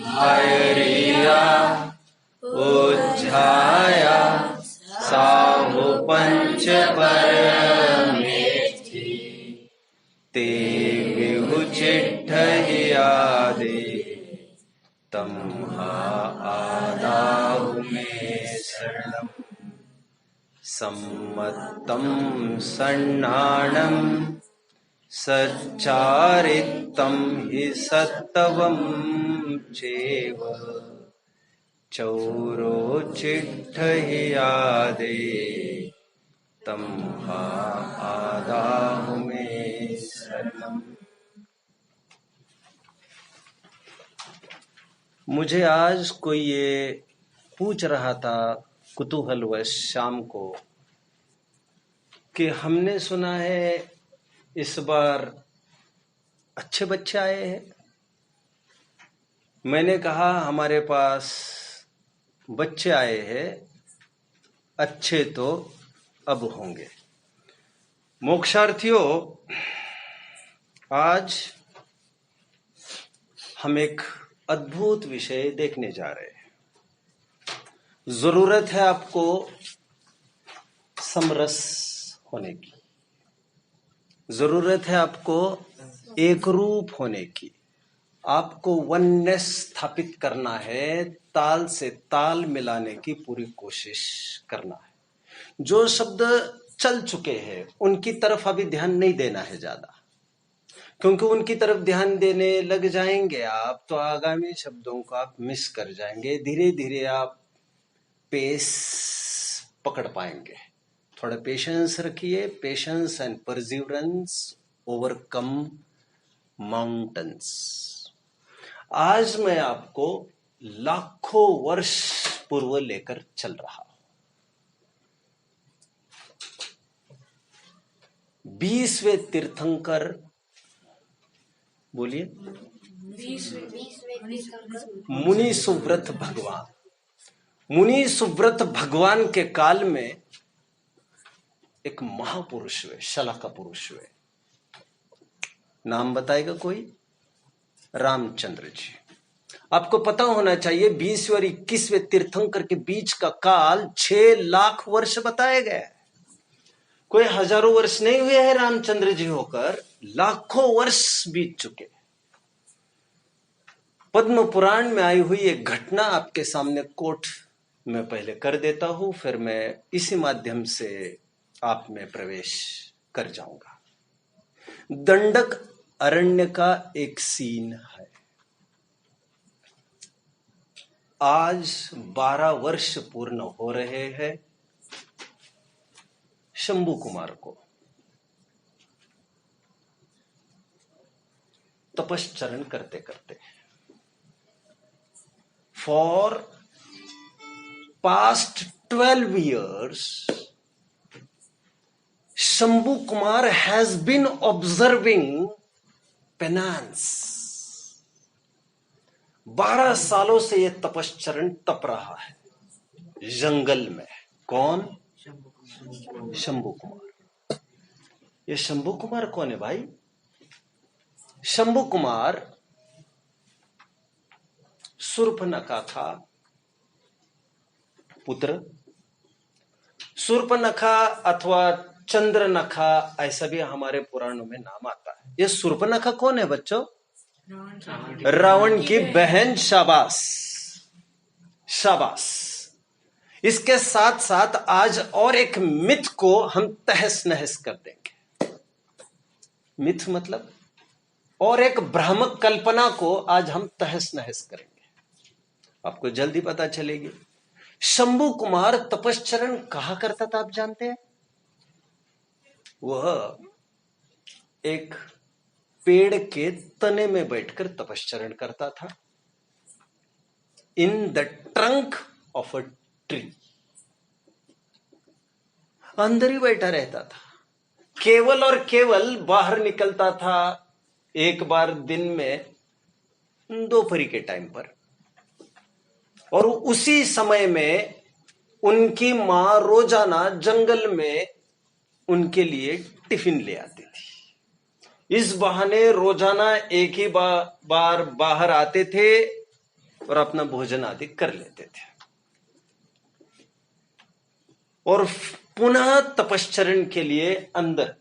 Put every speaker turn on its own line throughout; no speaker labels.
भैरिया उज्झाया साहु पंच परमेष्ठि ते विहु चिट्ठहिया दे तम आदाहु मे शरणम सम्मतम सन्नाणम सच्चारित्तम हि सत्तवं चैव चौरो चिट्ठहिया दे तम आदाहु मे शरणम। मुझे आज कोई ये पूछ रहा था कुतूहलवश शाम को कि हमने सुना है इस बार अच्छे बच्चे आए हैं। मैंने कहा हमारे पास बच्चे आए हैं, अच्छे तो अब होंगे। मोक्षार्थियों, आज हम एक अद्भुत विषय देखने जा रहे हैं। जरूरत है आपको समरस होने की, जरूरत है आपको एक रूप होने की, आपको वननेस स्थापित करना है, ताल से ताल मिलाने की पूरी कोशिश करना है। जो शब्द चल चुके हैं उनकी तरफ अभी ध्यान नहीं देना है ज्यादा, क्योंकि उनकी तरफ ध्यान देने लग जाएंगे आप तो आगामी शब्दों को आप मिस कर जाएंगे। धीरे धीरे आप पेस पकड़ पाएंगे। थोड़ा पेशेंस रखिए। Patience and perseverance overcome mountains. आज मैं आपको लाखों वर्ष पूर्व लेकर चल रहा हूं। 20वें तीर्थंकर, बोलिए, मुनि सुव्रत भगवान। मुनि सुव्रत भगवान के काल में एक महापुरुष हुए, शलाका पुरुष हुए। नाम बताएगा कोई? रामचंद्र जी। आपको पता होना चाहिए 20वें और 21वें तीर्थंकर के बीच का काल 6 लाख वर्ष बताया गया है। कोई हजारों वर्ष नहीं हुए हैं रामचंद्र जी होकर, लाखों वर्ष बीत चुके। पद्म पुराण में आई हुई एक घटना आपके सामने कोट में पहले कर देता हूं, फिर मैं इसी माध्यम से आप में प्रवेश कर जाऊंगा। दंडक अरण्य का एक सीन है। आज 12 वर्ष पूर्ण हो रहे हैं शंभू कुमार को तपश्चरण करते करते। For past 12 years, Shambhu Kumar has been observing penance. 12 सालों से यह तपश्चरण तप रहा है जंगल में। कौन? शंभू कुमार। ये शंभू कुमार कौन है भाई? शंभू कुमार शूर्पणखा का पुत्र। शूर्पणखा अथवा चंद्रनखा ऐसा भी हमारे पुराणों में नाम आता है। ये शूर्पणखा कौन है बच्चों? रावण की बहन। शाबाश शाबाश। इसके साथ साथ आज और एक मिथ को हम तहस नहस कर देंगे। मिथ मतलब और एक भ्रामक कल्पना को आज हम तहस नहस करेंगे, आपको जल्दी पता चलेगी। शंभू कुमार तपश्चरण कहा करता था आप जानते हैं? वह एक पेड़ के तने में बैठकर तपश्चरण करता था। In the trunk of a tree. अंदर ही बैठा रहता था। केवल और केवल बाहर निकलता था एक बार दिन में दोपहरी के टाइम पर, और उसी समय में उनकी मां रोजाना जंगल में उनके लिए टिफिन ले आती थी। इस बहाने रोजाना एक ही बार बाहर आते थे और अपना भोजन आदि कर लेते थे और पुनः तपश्चरण के लिए अंदर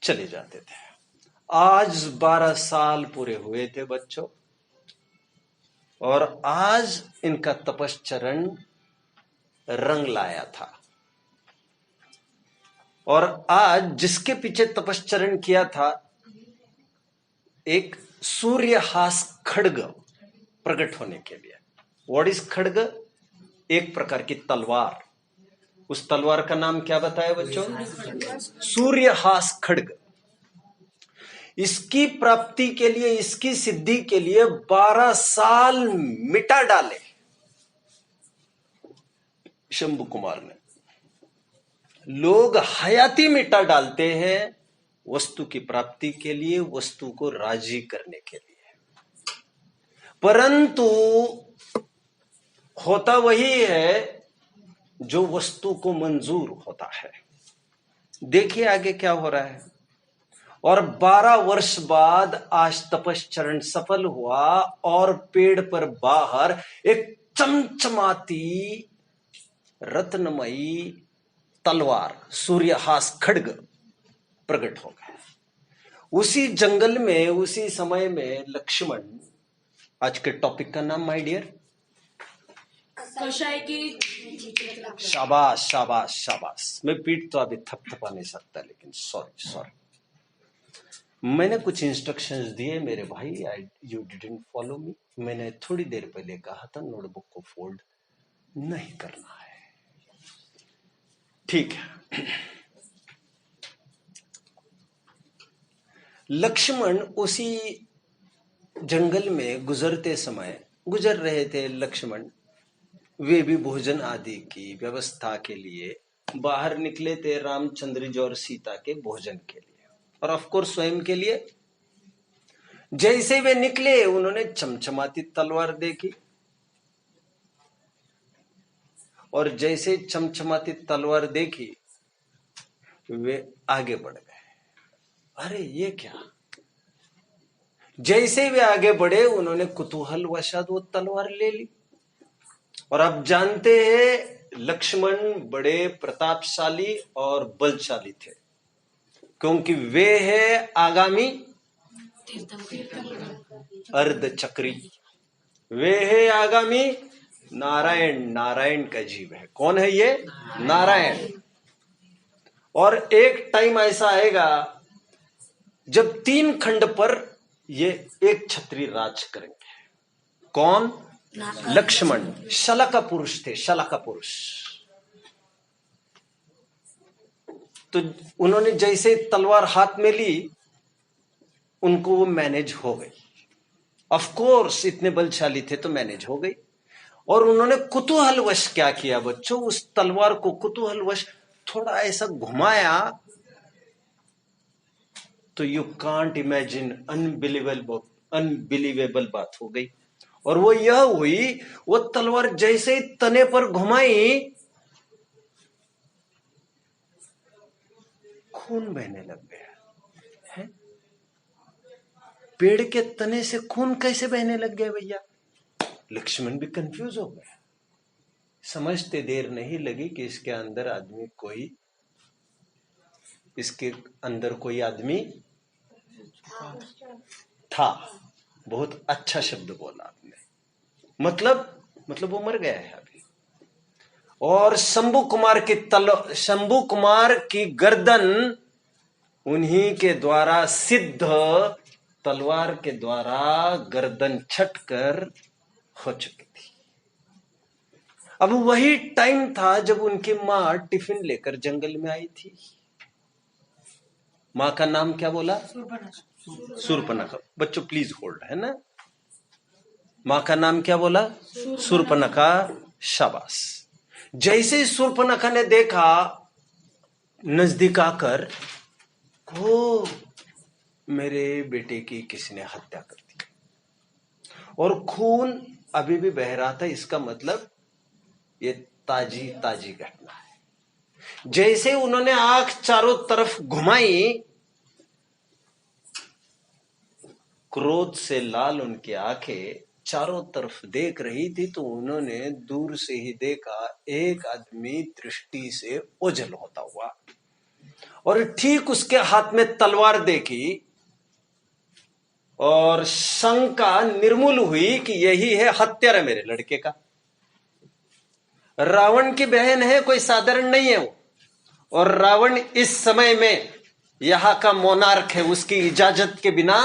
चले जाते थे। आज 12 साल पूरे हुए थे बच्चों, और आज इनका तपश्चरण रंग लाया था। और आज जिसके पीछे तपश्चरण किया था, एक सूर्यहास खड्ग प्रकट होने के लिए। व्हाट इज खड्ग? एक प्रकार की तलवार। उस तलवार का नाम क्या बताया बच्चों? सूर्यहास खड्ग। इसकी प्राप्ति के लिए, इसकी सिद्धि के लिए 12 साल मिटा डाले शंभु कुमार ने। लोग हयाती मिटा डालते हैं वस्तु की प्राप्ति के लिए, वस्तु को राजी करने के लिए, परंतु होता वही है जो वस्तु को मंजूर होता है। देखिए आगे क्या हो रहा है। और 12 वर्ष बाद आज तपश्चरण सफल हुआ और पेड़ पर बाहर एक चमचमाती रत्नमयी तलवार, सूर्यहास खड्ग प्रकट हो गया। उसी जंगल में, उसी समय में लक्ष्मण, आज के टॉपिक का नाम माय डियर,
कषाय की।
शाबाश शाबाश शाबाश। मैं पीठ तो अभी थपथपा नहीं सकता, लेकिन सॉरी, मैंने कुछ इंस्ट्रक्शंस दिए मेरे भाई, यू डिडंट फॉलो मी। मैंने थोड़ी देर पहले कहा था नोटबुक को फोल्ड नहीं करना है, ठीक है। लक्ष्मण उसी जंगल में गुजरते समय गुजर रहे थे। लक्ष्मण वे भी भोजन आदि की व्यवस्था के लिए बाहर निकले थे, रामचंद्र जी और सीता के भोजन के लिए, और ऑफ कोर्स स्वयं के लिए। जैसे वे निकले, उन्होंने चमचमाती तलवार देखी, और जैसे चमचमाती तलवार देखी, वे आगे बढ़ गए। अरे ये क्या? जैसे वे आगे बढ़े, उन्होंने कुतूहलवशात वो तलवार ले ली। और आप जानते हैं लक्ष्मण बड़े प्रतापशाली और बलशाली थे, क्योंकि वे है आगामी अर्धचक्री, वे है आगामी नारायण। नारायण का जीव है। कौन है ये? नारायण। और एक टाइम ऐसा आएगा जब 3 खंड पर ये एक छत्री राज करेंगे। कौन? लक्ष्मण। शला का पुरुष थे, शला का पुरुष। तो उन्होंने जैसे तलवार हाथ में ली, उनको वो मैनेज हो गई। ऑफ कोर्स इतने बलशाली थे तो मैनेज हो गई। और उन्होंने कुतूहलवश क्या किया बच्चों, उस तलवार को कुतूहलवश थोड़ा ऐसा घुमाया, तो यू कांट इमेजिन, अनबिलीवेबल बात हो गई। और वो यह हुई, वो तलवार जैसे ही तने पर घुमाई, खून बहने लग गया है। पेड़ के तने से खून कैसे बहने लग गया भैया? लक्ष्मण भी कंफ्यूज हो गया। समझते देर नहीं लगी कि इसके अंदर आदमी था। बहुत अच्छा शब्द बोला आपने। मतलब वो मर गया है अभी। और शंभु कुमार की गर्दन उन्हीं के द्वारा सिद्ध तलवार के द्वारा गर्दन छटकर हो चुकी थी। अब वही टाइम था जब उनकी मां टिफिन लेकर जंगल में आई थी। मां का नाम क्या बोला? शूर्पणखा। बच्चों प्लीज होल्ड, है ना। मां का नाम क्या बोला? शूर्पणखा। शाबाश। जैसे शूर्पणखा ने देखा नजदीक आकर, ओ मेरे बेटे की किसी ने हत्या कर दी, और खून अभी भी बह रहा था। इसका मतलब ये ताजी घटना है। जैसे उन्होंने आंख चारों तरफ घुमाई, क्रोध से लाल उनकी आंखें चारों तरफ देख रही थी तो उन्होंने दूर से ही देखा एक आदमी दृष्टि से ओझल होता हुआ, और ठीक उसके हाथ में तलवार देखी और शंका निर्मूल हुई कि यही है हत्यारा मेरे लड़के का। रावण की बहन है, कोई साधारण नहीं है वो। और रावण इस समय में यहां का मोनार्क है, उसकी इजाजत के बिना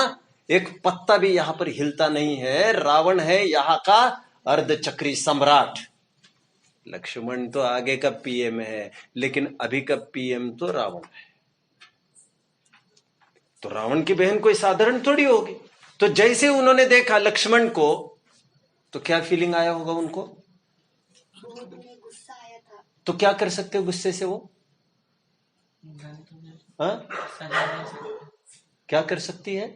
एक पत्ता भी यहां पर हिलता नहीं है। रावण है यहां का अर्धचक्री सम्राट। लक्ष्मण तो आगे का पीएम है, लेकिन अभी का पीएम तो रावण है। तो रावण की बहन कोई साधारण थोड़ी होगी। तो जैसे उन्होंने देखा लक्ष्मण को, तो क्या फीलिंग आया होगा उनको?
गुस्सा आया था।
तो क्या कर सकते हो गुस्से से वो? हाँ, क्या कर सकती है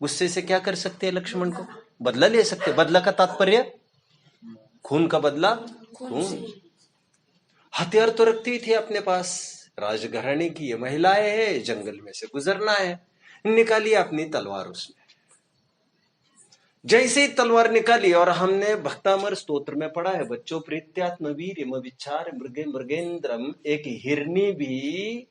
गुस्से से? क्या कर सकते हैं लक्ष्मण को? बदला ले सकते। बदला का तात्पर्य खून का बदला। खून। हथियार तो रखती थी अपने पास, राजघराने की ये महिलाएं हैं, जंगल में से गुजरना है, निकाली अपनी तलवार उसने। जैसे ही तलवार निकाली, और हमने भक्तामर स्तोत्र में पढ़ा है बच्चों, प्रीत्यात्म वीर्यम विचार मृगे मृगेंद्रम, एक हिरनी भी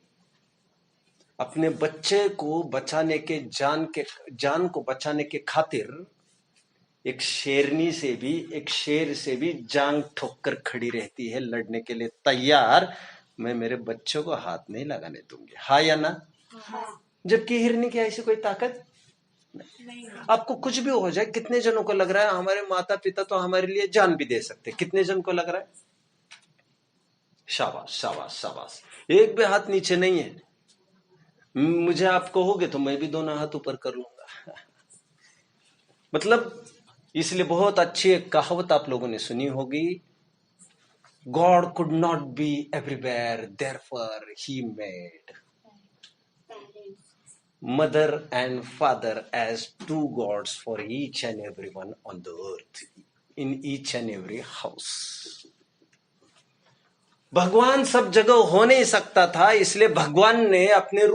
अपने बच्चे को बचाने के जान को बचाने के खातिर एक शेरनी से भी, एक शेर से भी जांग ठोक कर खड़ी रहती है, लड़ने के लिए तैयार। मैं मेरे बच्चों को हाथ नहीं लगाने दूंगी। हाँ या ना?
हाँ।
जबकि हिरनी की ऐसी कोई ताकत नहीं। आपको कुछ भी हो जाए, कितने जनों को लग रहा है हमारे माता पिता तो हमारे लिए जान भी दे सकते? कितने जन को लग रहा है? शाबाश शाबाश शाबाश। एक भी हाथ नीचे नहीं है। मुझे आप कहोगे तो मैं भी दोनों हाथ ऊपर कर लूंगा। मतलब इसलिए बहुत अच्छी एक कहावत आप लोगों ने सुनी होगी, God could not be everywhere, therefore he made mother and father as two gods for each and everyone on the earth, in each and every house. भगवान सब जगह हो नहीं सकता था, इसलिए भगवान ने अपना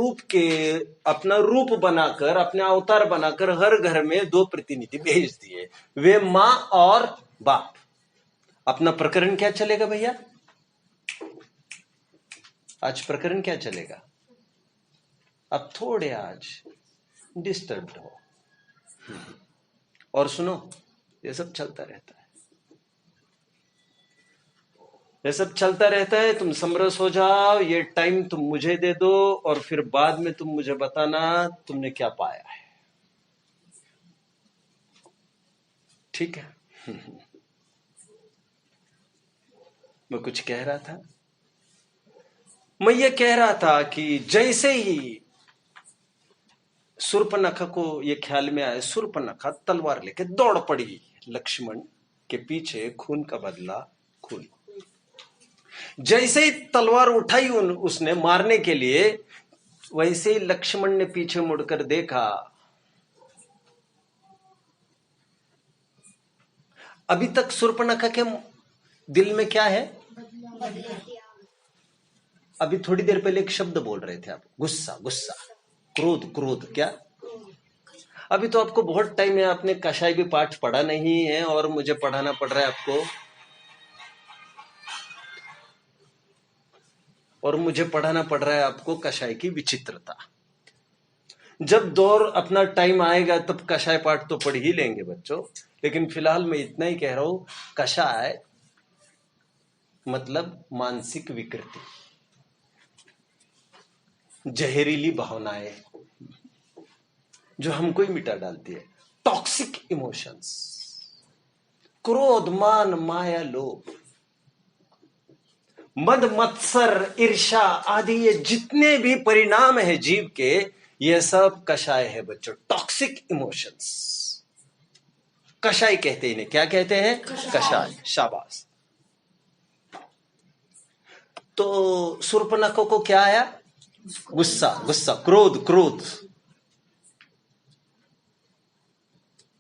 रूप बनाकर, अपने अवतार बनाकर हर घर में दो प्रतिनिधि भेज दिए, वे मां और बाप। अपना प्रकरण क्या चलेगा भैया? आज प्रकरण क्या चलेगा? अब थोड़े आज डिस्टर्ब हो, और सुनो, ये सब चलता रहता है, ये सब चलता रहता है। तुम समरस हो जाओ, ये टाइम तुम मुझे दे दो, और फिर बाद में तुम मुझे बताना तुमने क्या पाया है। ठीक है? मैं कुछ कह रहा था, मैं ये कह रहा था कि जैसे ही शूर्पणखा को ये ख्याल में आया, शूर्पणखा तलवार लेके दौड़ पड़ी लक्ष्मण के पीछे, खून का बदला खून। जैसे ही तलवार उठाई उसने मारने के लिए, वैसे ही लक्ष्मण ने पीछे मुड़कर देखा। अभी तक शूर्पणखा के दिल में क्या है? अभी थोड़ी देर पहले एक शब्द बोल रहे थे आप, गुस्सा गुस्सा, क्रोध क्रोध। क्या? अभी तो आपको बहुत टाइम है, आपने कषाय भी पाठ पढ़ा नहीं है और मुझे पढ़ाना पड़ रहा है आपको, और मुझे पढ़ाना पड़ रहा है आपको कषाय की विचित्रता। जब दौर अपना टाइम आएगा तब कषाय पाठ तो पढ़ ही लेंगे बच्चों, लेकिन फिलहाल मैं इतना ही कह रहा हूं, कषाय मतलब मानसिक विकृति, जहरीली भावनाएं जो हमको ही मिटा डालती है, टॉक्सिक इमोशंस, क्रोध मान माया लोभ, मद मत्सर ईर्षा आदि, ये जितने भी परिणाम है जीव के, ये सब कषाय है बच्चों, टॉक्सिक इमोशंस। कषाय कहते हैं इन्हें। क्या कहते हैं? कषाय। शाबाश। तो शूर्पणखा को क्या आया? गुस्सा गुस्सा, क्रोध क्रोध।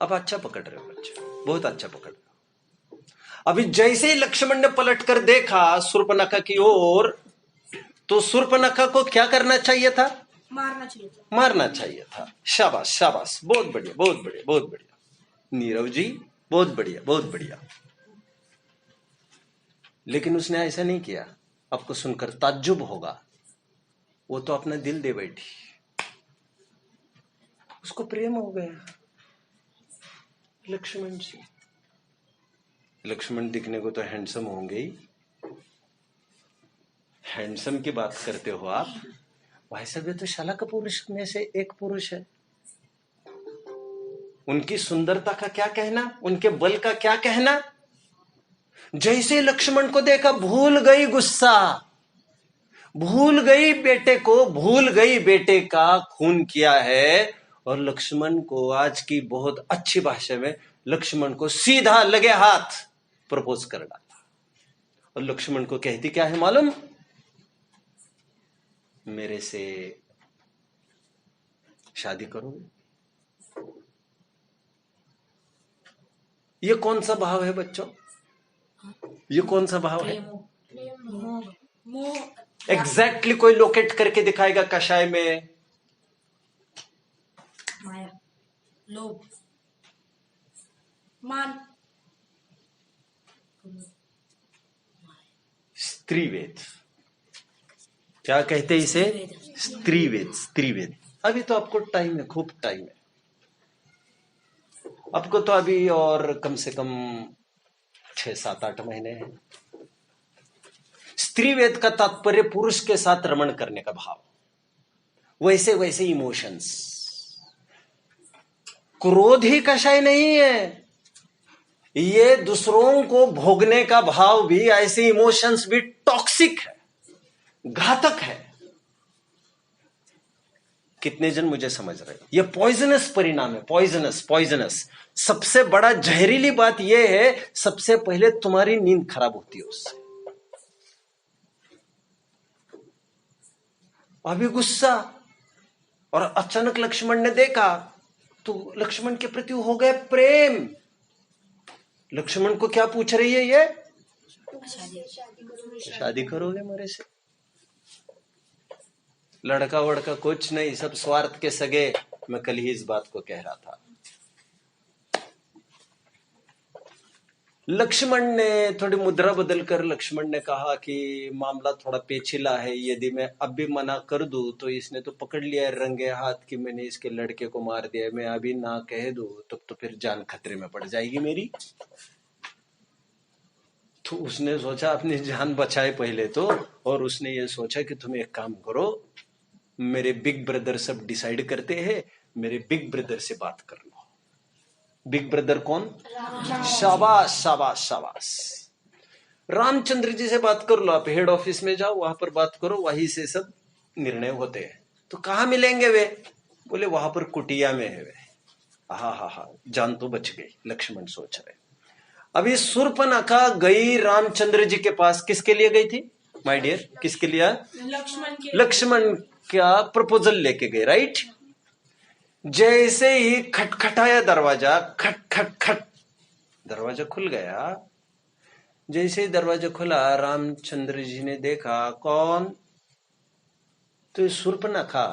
अब अच्छा पकड़ रहे हो बच्चे, बहुत अच्छा पकड़ रहे हो। अभी जैसे ही लक्ष्मण ने पलटकर देखा शूर्पणखा की ओर, तो शूर्पणखा को क्या करना चाहिए था?
मारना चाहिए था।
मारना चाहिए था। शाबाश शाबाश, बहुत बढ़िया बहुत बढ़िया बहुत बढ़िया। नीरव जी, बहुत बढ़िया, बहुत बढ़िया। लेकिन उसने ऐसा नहीं किया। आपको सुनकर ताज्जुब होगा, वो तो अपना दिल दे बैठी, उसको प्रेम हो गया लक्ष्मण से। लक्ष्मण दिखने को तो हैंडसम होंगे ही, हैंडसम की बात करते हो आप, भाई साहब ये तो शलाका पुरुष में से एक पुरुष है। उनकी सुंदरता का क्या कहना, उनके बल का क्या कहना। जैसे लक्ष्मण को देखा भूल गई गुस्सा, भूल गई बेटे को, भूल गई बेटे का खून किया है। और लक्ष्मण को आज की बहुत अच्छी भाषा में लक्ष्मण को सीधा लगे हाथ प्रपोज कर डाला। और लक्ष्मण को कहती क्या है मालूम, मेरे से शादी करोगे। ये कौन सा भाव है बच्चों, ये कौन सा भाव है? एग्जैक्टली कोई लोकेट करके दिखाएगा कषाय में?
माया, लोभ, मान,
स्त्रीवेद। क्या कहते हैं इसे? स्त्रीवेद, स्त्रीवेद। अभी तो आपको टाइम है, खूब टाइम है आपको तो अभी, और कम से कम 6, 7, 8 महीने हैं। स्त्रीवेद का तात्पर्य पुरुष के साथ रमण करने का भाव, वैसे वैसे इमोशंस। क्रोध ही कषाय नहीं है, ये दूसरों को भोगने का भाव भी, ऐसे इमोशंस भी टॉक्सिक है, घातक है। कितने जन मुझे समझ रहे? ये पॉइजनस परिणाम है, पॉइजनस, पॉइजनस। सबसे बड़ा जहरीली बात यह है, सबसे पहले तुम्हारी नींद खराब होती है उससे। अभी गुस्सा, और अचानक लक्ष्मण ने देखा तो लक्ष्मण के प्रति हो गए प्रेम। लक्ष्मण को क्या पूछ रही है ये? शादी करोगे मेरे से? लड़का वड़का कुछ नहीं, सब स्वार्थ के सगे। मैं कल ही इस बात को कह रहा था। लक्ष्मण ने थोड़ी मुद्रा बदलकर लक्ष्मण ने कहा कि मामला थोड़ा पेचीदा है, यदि मैं अब भी मना कर दूं तो इसने तो पकड़ लिया है रंगे हाथ कि मैंने इसके लड़के को मार दिया। मैं अभी ना कह दूं तो फिर जान खतरे में पड़ जाएगी मेरी। तो उसने सोचा अपनी जान बचाए पहले तो, और उसने ये सोचा कि तुम एक काम करो, मेरे बिग ब्रदर सब डिसाइड करते हैं, मेरे बिग ब्रदर से बात कर लो। बिग ब्रदर कौन? शाबाश शाबाश शाबाश। रामचंद्र जी से बात कर लो, आप हेड ऑफिस में जाओ, वहां पर बात करो, वहीं से सब निर्णय होते हैं। तो कहां मिलेंगे वे? बोले वहां पर कुटिया में है वे। हा, जान तो बच गई, लक्ष्मण सोच रहे। अभी शूर्पणखा गई रामचंद्र जी के पास, किसके लिए गई थी माय डियर? किसके लिए? लक्ष्मण का प्रपोजल लेके गए, राइट? जैसे ही खटखटाया दरवाजा, खट खट खट, दरवाजा खुल गया। जैसे ही दरवाजा खुला, रामचंद्र जी ने देखा कौन? तो शूर्पणखा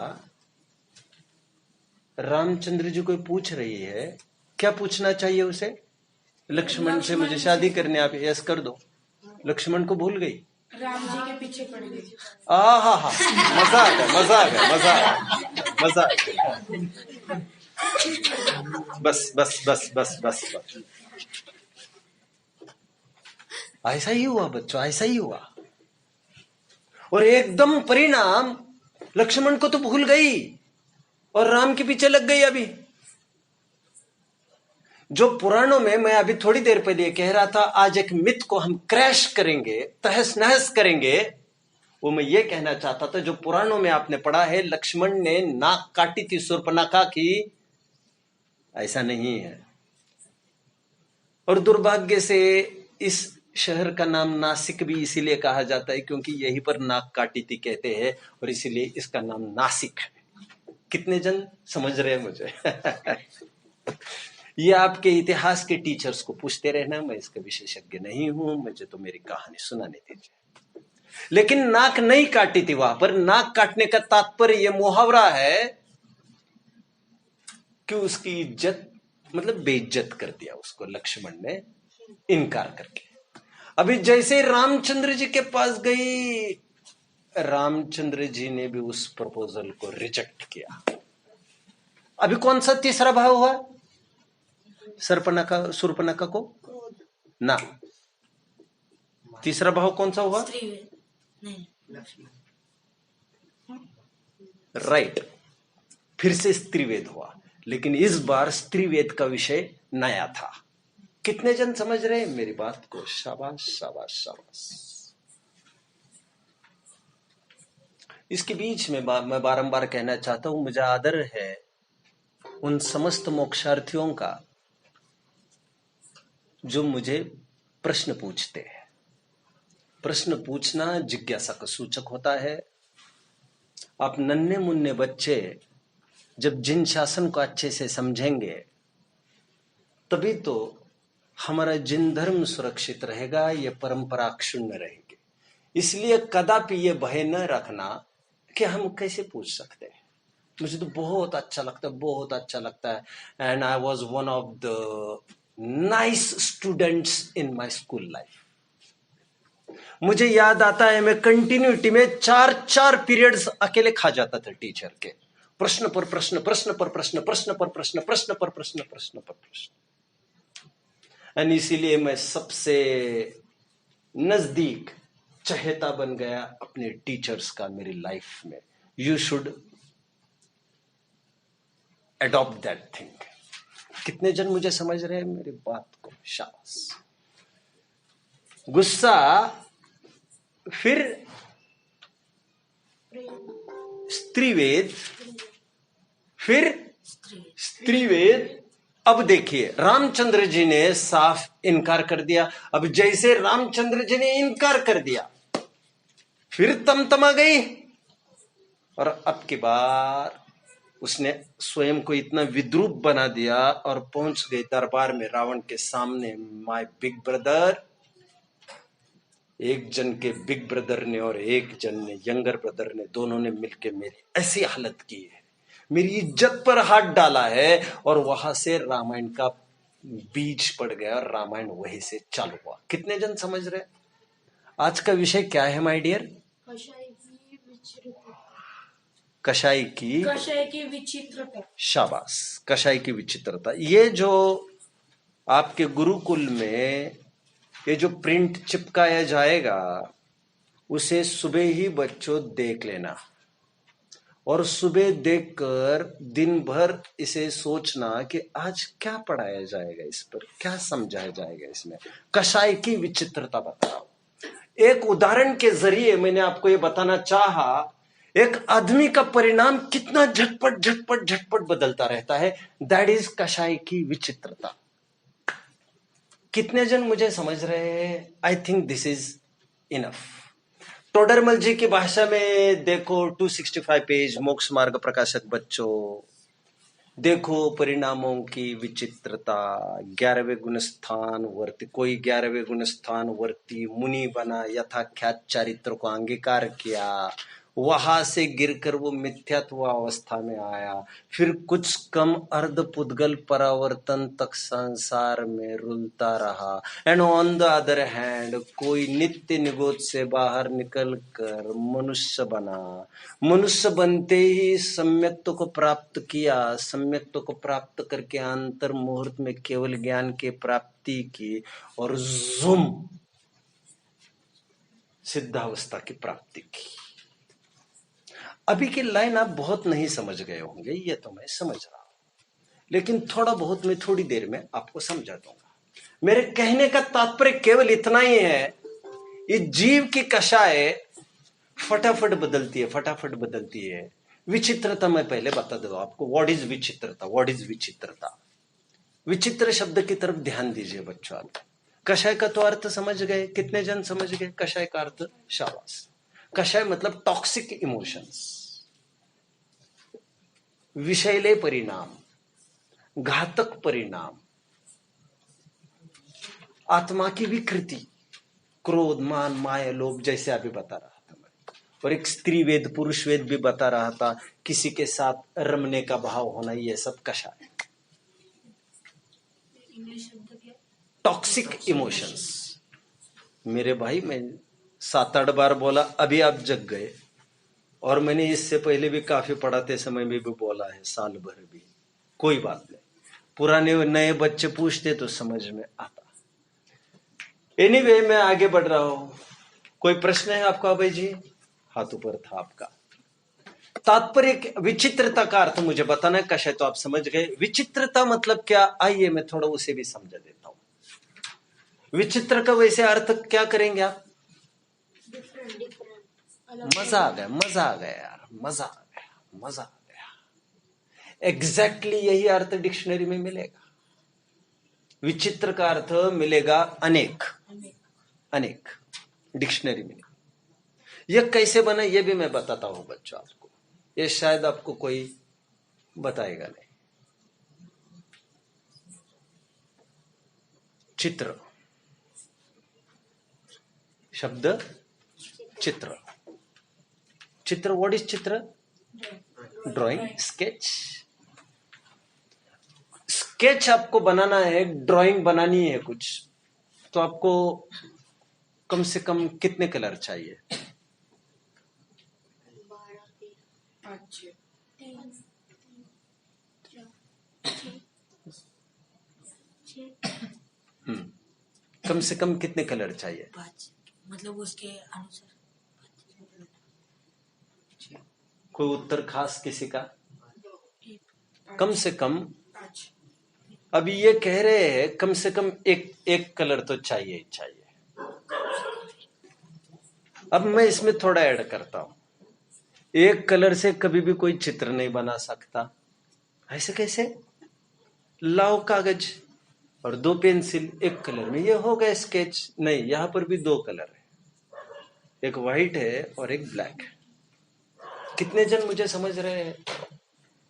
रामचंद्र जी को पूछ रही है। क्या पूछना चाहिए उसे? लक्ष्मण से मुझे शादी करने, आप यस कर दो। लक्ष्मण को भूल गई,
राम जी के पीछे पड़ गई।
हा, मजा आ गया, मजा आ गया, मजा आ गया, मजा आ गया। बस बस बस बस बस बस। ऐसा ही हुआ बच्चों, ऐसा ही हुआ। और एकदम परिणाम, लक्ष्मण को तो भूल गई और राम के पीछे लग गई। अभी जो पुराणों में, मैं अभी थोड़ी देर पहले कह रहा था, आज एक मिथ को हम क्रैश करेंगे, तहस नहस करेंगे। वो मैं ये कहना चाहता था, जो पुराणों में आपने पढ़ा है लक्ष्मण ने नाक काटी थी शूर्पणखा की, ऐसा नहीं है। और दुर्भाग्य से इस शहर का नाम नासिक भी इसीलिए कहा जाता है क्योंकि यहीं पर नाक काटी थी कहते हैं, और इसीलिए इसका नाम नासिक है। कितने जन समझ रहे हैं मुझे? ये आपके इतिहास के टीचर्स को पूछते रहना, मैं इसका विशेषज्ञ नहीं हूं, मुझे तो मेरी कहानी सुनाने दीजिए। लेकिन नाक नहीं काटी थी वहां पर। नाक काटने का तात्पर्य यह मुहावरा है कि उसकी इज्जत मतलब बेइज्जत कर दिया उसको लक्ष्मण ने, इनकार करके। अभी जैसे रामचंद्र जी के पास गई, रामचंद्र जी ने भी उस प्रपोजल को रिजेक्ट किया। अभी कौन सा तीसरा भाव हुआ? शूर्पणखा को ना, तीसरा भाव कौन सा हुआ?
नहीं,
राइट, फिर से स्त्रीवेद हुआ, लेकिन इस बार स्त्रीवेद का विषय नया था। कितने जन समझ रहे हैं मेरी बात को? शाबाश शाबाश शाबाश। इसके बीच में मैं बारंबार कहना चाहता हूं, मुझे आदर है उन समस्त मोक्षार्थियों का जो मुझे प्रश्न पूछते हैं। प्रश्न पूछना जिज्ञासा का सूचक होता है। आप नन्हे मुन्ने बच्चे जब जिन शासन को अच्छे से समझेंगे, तभी तो हमारा जिन धर्म सुरक्षित रहेगा, ये परंपरा क्षुण्ण रहेगी। इसलिए कदापि ये भय न रखना कि हम कैसे पूछ सकते हैं। मुझे तो बहुत अच्छा लगता है, बहुत अच्छा लगता है। And I was one of the nice students in my school life. मुझे याद आता है मैं कंटिन्यूटी में 4 पीरियड्स अकेले खा जाता था टीचर के। प्रश्न पर प्रश्न, प्रश्न पर प्रश्न, प्रश्न पर प्रश्न, प्रश्न पर प्रश्न, प्रश्न पर प्रश्न। एंड इसीलिए मैं सबसे नजदीक चहेता बन गया अपने टीचर्स का मेरी लाइफ में। You should adopt that thing. कितने जन मुझे समझ रहे हैं मेरी बात को? शाबाश। गुस्सा, फिर स्त्रीवेद, फिर स्त्रीवेद। अब देखिए, रामचंद्र जी ने साफ इनकार कर दिया। अब जैसे रामचंद्र जी ने इनकार कर दिया, फिर तमतमा गई। और अब की बार उसने स्वयं को इतना विद्रूप बना दिया और पहुंच गई दरबार में रावण के सामने। माय बिग ब्रदर, एक जन के बिग ब्रदर ने और एक जन ने यंगर ब्रदर ने, दोनों ने मिलकर मेरी ऐसी हालत की है, मेरी इज्जत पर हाथ डाला है। और वहां से रामायण का बीज पड़ गया और रामायण वहीं से चालू हुआ। कितने जन समझ रहे? आज का विषय क्या है माय डियर? कषाय की विचित्रता। शाबाश, कषाय की विचित्रता। ये जो आपके गुरुकुल में ये जो प्रिंट चिपकाया जाएगा, उसे सुबह ही बच्चों देख लेना, और सुबह देखकर दिन भर इसे सोचना कि आज क्या पढ़ाया जाएगा, इस पर क्या समझाया जाएगा। इसमें कषाय की विचित्रता बताओ। एक उदाहरण के जरिए मैंने आपको ये बताना चाहा, एक आदमी का परिणाम कितना झटपट झटपट झटपट बदलता रहता है। दैट इज कषाय की विचित्रता। कितने जन मुझे समझ रहे हैं? I think this is enough. Todarmal ji की भाषा में देखो 265 पेज, मोक्ष मार्ग प्रकाशक बच्चों, देखो परिणामों की विचित्रता। 11वें गुणस्थान वर्ती, कोई 11वें गुणस्थान वर्ती मुनि बना, यथाख्यात चरित्र को अंगीकार किया, वहां से गिरकर वो मिथ्यात्व अवस्था में आया, फिर कुछ कम अर्ध पुद्गल परावर्तन तक संसार में रुलता रहा। And on the other hand कोई नित्य निगोद से बाहर निकल कर मनुष्य बना, मनुष्य बनते ही सम्यक्त्व को प्राप्त किया, सम्यक्त्व को प्राप्त करके अंतर मुहूर्त में केवल ज्ञान की प्राप्ति की, और जुम सिद्धावस्था की प्राप्ति की। अभी की लाइन आप बहुत नहीं समझ गए होंगे, ये तो मैं समझ रहा हूं, लेकिन थोड़ा बहुत मैं थोड़ी देर में आपको समझा दूंगा। मेरे कहने का तात्पर्य केवल इतना ही है, इस जीव की कषाय फटाफट बदलती है, फटाफट बदलती है। विचित्रता मैं पहले बता दूं आपको, व्हाट इज विचित्रता? व्हाट इज विचित्रता? विचित्र शब्द की तरफ ध्यान दीजिए बच्चों। आप कषाय का तो अर्थ समझ गए? कितने जन समझ गए कषाय का अर्थ? शाबाश। कषाय मतलब टॉक्सिक इमोशंस, विषैले परिणाम, घातक परिणाम, आत्मा की विकृति, क्रोध, मान, माया, लोभ, जैसे अभी बता रहा था मैं। और एक स्त्री वेद पुरुष वेद भी बता रहा था, किसी के साथ रमने का भाव होना, ये सब कषाय।
इंग्लिश शब्द क्या है?
Toxic emotions. मेरे भाई, मैं 7-8 बार बोला, अभी आप जग गए। और मैंने इससे पहले भी काफी पढ़ाते समय में भी बोला है, साल भर भी। कोई बात नहीं, पुराने नए बच्चे पूछते तो समझ में आता। एनीवे, मैं आगे बढ़ रहा हूं। कोई प्रश्न है आपका अभय जी? हाथ ऊपर था आपका। तात्पर्य, विचित्रता का अर्थ मुझे बताना है, कश है तो आप समझ गए। विचित्रता मतलब क्या? आइए मैं थोड़ा उसे भी समझा देता हूं। विचित्र का वैसे अर्थ क्या करेंगे आप? मजा आ गया, मजा आ गया यार, मजा आ गया, मजा आ गया। एग्जैक्टली यही अर्थ डिक्शनरी में मिलेगा। विचित्र का अर्थ मिलेगा अनेक, अनेक, डिक्शनरी में। यह कैसे बना यह भी मैं बताता हूं बच्चों आपको। यह शायद आपको कोई बताएगा नहीं। चित्र, शब्द चित्र। चित्र, व्हाट इज चित्र? Drawing, sketch. स्केच आपको बनाना है, ड्राइंग बनानी है कुछ, तो आपको कम से कम कितने कलर चाहिए? 12, कम से कम कितने कलर चाहिए?
5, मतलब उसके अनुसार।
कोई उत्तर खास किसी का? कम से कम। अभी ये कह रहे हैं कम से कम एक कलर तो चाहिए ही चाहिए। अब मैं इसमें थोड़ा ऐड करता हूं। एक कलर से कभी भी कोई चित्र नहीं बना सकता। ऐसे कैसे? लाओ कागज और 2 पेंसिल, एक कलर में, ये हो गया स्केच। नहीं, यहां पर भी 2 कलर है, एक व्हाइट है और एक ब्लैक है। कितने जन मुझे समझ रहे हैं?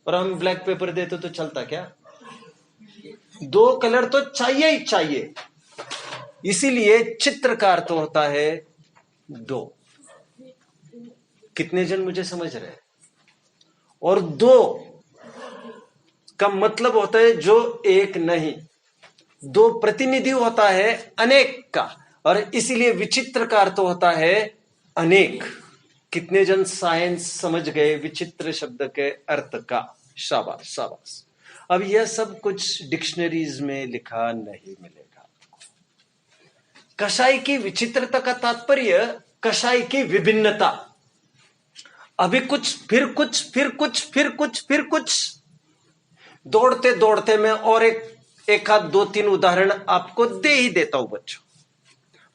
और हम ब्लैक पेपर देते तो चलता क्या? 2 कलर तो चाहिए ही चाहिए। इसीलिए चित्र का अर्थ होता है 2। कितने जन मुझे समझ रहे हैं? और 2 का मतलब होता है जो एक नहीं, 2 प्रतिनिधि होता है अनेक का, और इसीलिए विचित्र का अर्थ होता है अनेक। कितने जन साइंस समझ गए विचित्र शब्द के अर्थ का? शाबाश, शाबाश। अब यह सब कुछ डिक्शनरीज में लिखा नहीं मिलेगा। कषाय की विचित्रता का तात्पर्य कषाय की विभिन्नता। अभी कुछ, फिर कुछ, फिर कुछ, फिर कुछ, फिर कुछ, दौड़ते दौड़ते मैं और एक आध 2-3 उदाहरण आपको दे ही देता हूं बच्चों।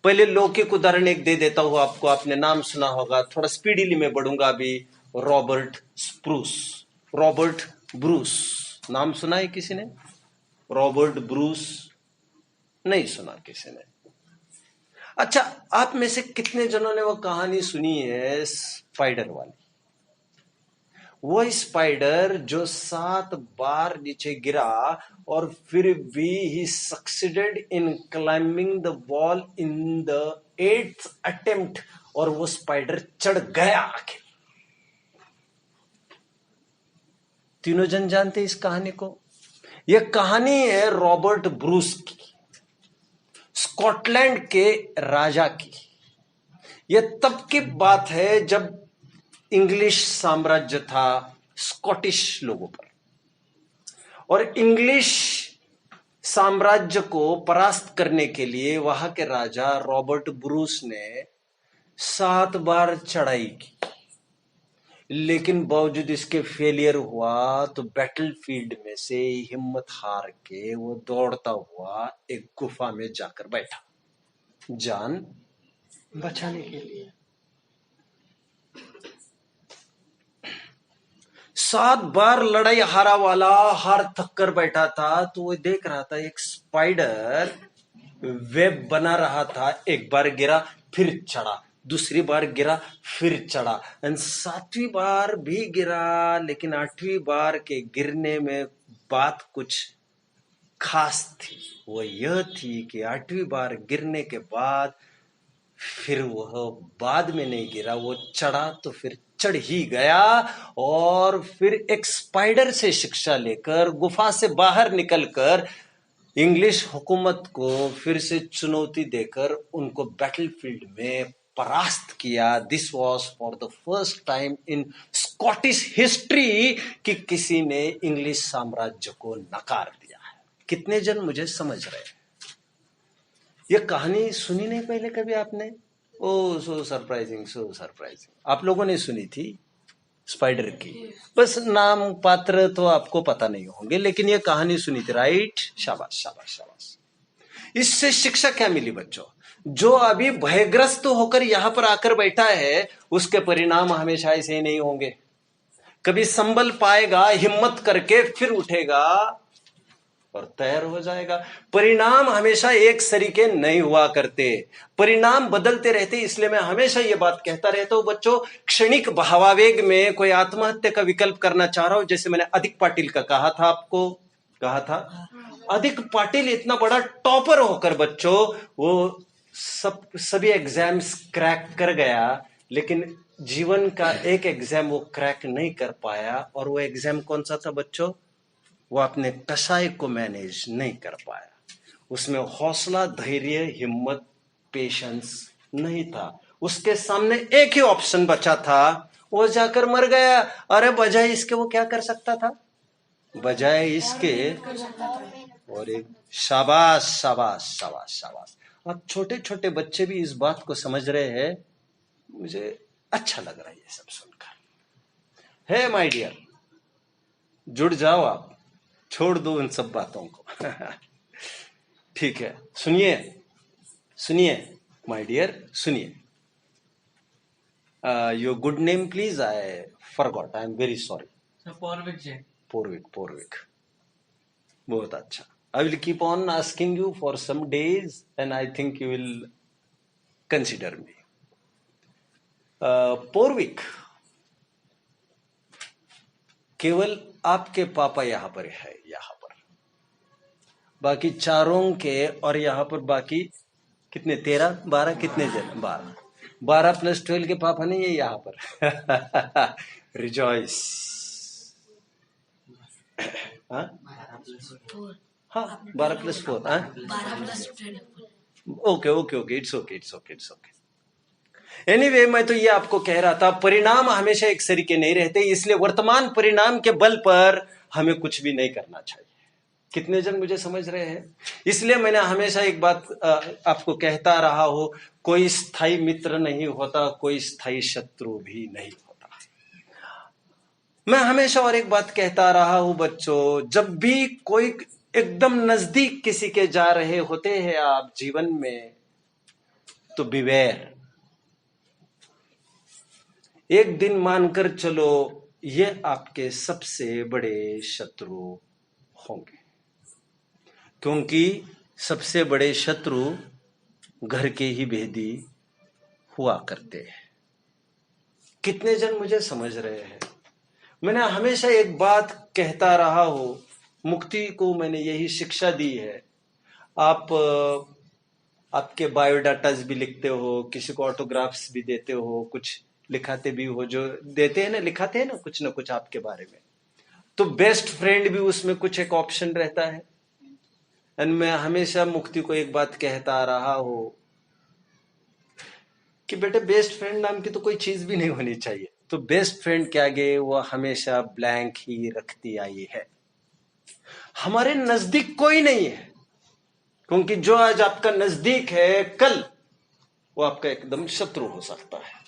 पहले लौकिक उदाहरण एक दे देता हूं आपको, आपने नाम सुना होगा, थोड़ा स्पीडीली मैं बढ़ूंगा अभी। रॉबर्ट स्प्रूस, रॉबर्ट ब्रूस, नाम सुना है किसी ने? रॉबर्ट ब्रूस नहीं सुना किसी ने? अच्छा, आप में से कितने जनों ने वो कहानी सुनी है स्पाइडर वाली? वो स्पाइडर जो 7 बार नीचे गिरा और फिर भी he succeeded in climbing the wall in the 8th attempt, और वो स्पाइडर चढ़ गया आखिर। तीनों जन जानते इस कहानी को? यह कहानी है रॉबर्ट ब्रूस की, स्कॉटलैंड के राजा की। यह तब की बात है जब इंग्लिश साम्राज्य था स्कॉटिश लोगों पर, और इंग्लिश साम्राज्य को परास्त करने के लिए वहां के राजा रॉबर्ट ब्रूस ने 7 बार चढ़ाई की, लेकिन बावजूद इसके फेलियर हुआ तो बैटलफील्ड में से हिम्मत हार के वो दौड़ता हुआ एक गुफा में जाकर बैठा, जान बचाने के लिए। 7 बार लड़ाई हारा वाला हार थक कर बैठा था, तो वो देख रहा था एक स्पाइडर वेब बना रहा था। एक बार गिरा, फिर चढ़ा, दूसरी बार गिरा, फिर चढ़ा, और 7वीं बार भी गिरा। लेकिन 8वीं बार के गिरने में बात कुछ खास थी। वो यह थी कि 8वीं बार गिरने के बाद फिर वह बाद में नहीं गिरा, वो चढ़ा तो फिर चढ़ ही गया, और फिर एक स्पाइडर से शिक्षा लेकर गुफा से बाहर निकलकर इंग्लिश हुकूमत को फिर से चुनौती देकर उनको बैटलफील्ड में परास्त किया। This was for the first time in Scottish history कि किसी ने इंग्लिश साम्राज्य को नकार दिया है। कितने जन मुझे समझ रहे हैं? ये कहानी सुनी नहीं पहले कभी आपने? ओ सो सरप्राइजिंग, सो सरप्राइजिंग। आप लोगों ने सुनी थी स्पाइडर की, बस नाम पात्र तो आपको पता नहीं होंगे, लेकिन ये कहानी सुनी थी, राइट? शाबाश शाबाश शाबाश। इससे शिक्षा क्या मिली बच्चों? जो अभी भयग्रस्त होकर यहां पर आकर बैठा है, उसके परिणाम हमेशा ऐसे ही नहीं होंगे। कभी संबल पाएगा, हिम्मत करके फिर उठेगा और तैयार हो जाएगा। परिणाम हमेशा एक सरीके नहीं हुआ करते, परिणाम बदलते रहते। इसलिए मैं हमेशा ये बात कहता रहता हूं बच्चों, क्षणिक भावावेग में कोई आत्महत्या का विकल्प करना चाह रहा हो, जैसे मैंने अधिक पाटिल का कहा था, आपको कहा था। अधिक पाटिल इतना बड़ा टॉपर होकर बच्चों, वो सभी एग्जाम्स क्रैक कर गया, लेकिन जीवन का एक एग्जाम वो क्रैक नहीं कर पाया। और वो एग्जाम कौन सा था बच्चों? वो अपने कसाय को मैनेज नहीं कर पाया। उसमें हौसला, धैर्य, हिम्मत, पेशेंस नहीं था। उसके सामने एक ही ऑप्शन बचा था, वो जाकर मर गया। अरे बजाय इसके वो क्या कर सकता था? बजाय इसके और एक शाबाश शाबाश शाबाश शाबाश। अब छोटे छोटे बच्चे भी इस बात को समझ रहे हैं। मुझे अच्छा लग रहा है ये सब सुनकर। है माय डियर, जुड़ जाओ आप, छोड़ दो उन सब बातों को। ठीक है, सुनिए सुनिए माय डियर, सुनिए। Your good name please, I forgot, I am very sorry.
Paurvik Jain.
Porvik, Porvik, बहुत अच्छा। I will keep on asking you for some days and I think you will consider me. पोर्विक, केवल आपके पापा यहां पर है, यहां पर बाकी चारों के, और यहां पर बाकी कितने, 13 12 कितने जन, 12 प्लस 12 के पापा नहीं है यहां पर। रिजॉइस। हाँ हाँ, 12 प्लस 4, हाँ
12+12।
Okay okay okay, it's okay it's okay it's okay. Anyway, मैं तो ये आपको कह रहा था, परिणाम हमेशा एक सरीके नहीं रहते, इसलिए वर्तमान परिणाम के बल पर हमें कुछ भी नहीं करना चाहिए। कितने जन मुझे समझ रहे हैं? इसलिए मैंने हमेशा एक बात आपको कहता रहा हूं, कोई स्थायी मित्र नहीं होता, कोई स्थायी शत्रु भी नहीं होता। मैं हमेशा और एक बात कहता रहा हूं बच्चों, जब भी कोई एकदम नजदीक किसी के जा रहे होते हैं आप जीवन में, तो बिवेयर। एक दिन मानकर चलो ये आपके सबसे बड़े शत्रु होंगे, क्योंकि सबसे बड़े शत्रु घर के ही भेदी हुआ करते हैं। कितने जन मुझे समझ रहे हैं? मैंने हमेशा एक बात कहता रहा हूं, मुक्ति को मैंने यही शिक्षा दी है। आप आपके बायोडाटाज भी लिखते हो, किसी को ऑटोग्राफ्स भी देते हो, कुछ लिखाते भी हो, जो देते हैं ना, लिखाते हैं ना कुछ आपके बारे में, तो बेस्ट फ्रेंड भी उसमें कुछ एक ऑप्शन रहता है। एंड मैं हमेशा मुक्ति को एक बात कहता रहा हूं कि बेटे, बेस्ट फ्रेंड नाम की तो कोई चीज भी नहीं होनी चाहिए। तो बेस्ट फ्रेंड के आगे वो हमेशा ब्लैंक ही रखती आई है। हमारे नजदीक कोई नहीं है, क्योंकि जो आज आपका नजदीक है, कल वो आपका एकदम शत्रु हो सकता है।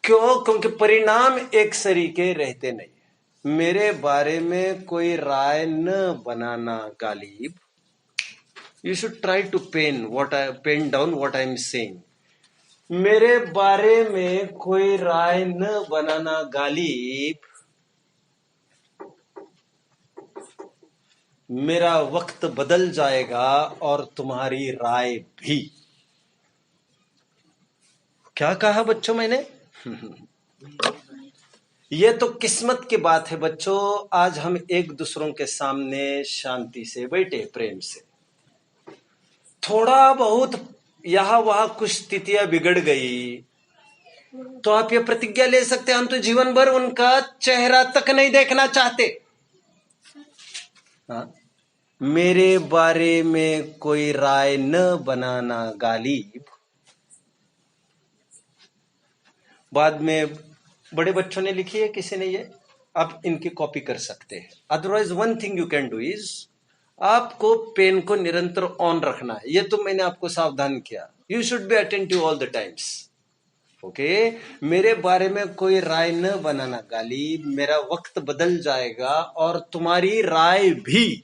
क्यों? क्योंकि परिणाम एक सरीके रहते नहीं। मेरे बारे में कोई राय न बनाना Ghalib. You should try to pen down what I am saying. मेरे बारे में कोई राय न बनाना गालिब। मेरा वक्त बदल जाएगा और तुम्हारी राय भी। क्या कहा बच्चों मैंने? ये तो किस्मत की बात है बच्चों। आज हम एक दूसरों के सामने शांति से बैठे, प्रेम से। थोड़ा बहुत यहां वहां कुछ स्थितियां बिगड़ गई तो आप ये प्रतिज्ञा ले सकते हैं, हम तो जीवन भर उनका चेहरा तक नहीं देखना चाहते। हाँ? मेरे बारे में कोई राय न बनाना गालिब। बाद में बड़े बच्चों ने लिखी है, किसी ने ये, आप इनकी कॉपी कर सकते हैं। Otherwise one thing you can do is, आपको पेन को निरंतर ऑन रखना है। ये तो मैंने आपको सावधान किया, you should be attentive all the times. Okay, मेरे बारे में कोई राय न बनाना गालिब, मेरा वक्त बदल जाएगा और तुम्हारी राय भी।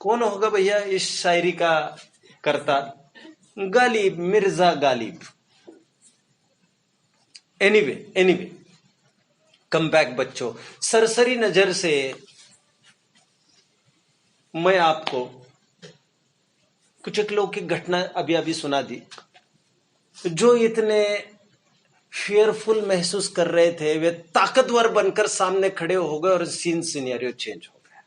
कौन होगा भैया इस शायरी का करता? Ghalib, Mirza Ghalib. Anyway come back बच्चों, सरसरी नजर से मैं आपको कुछ एक लोग की घटना अभी अभी सुना दी, जो इतने फियरफुल महसूस कर रहे थे, वे ताकतवर बनकर सामने खड़े हो गए और सीन सिनेरियो चेंज हो गया।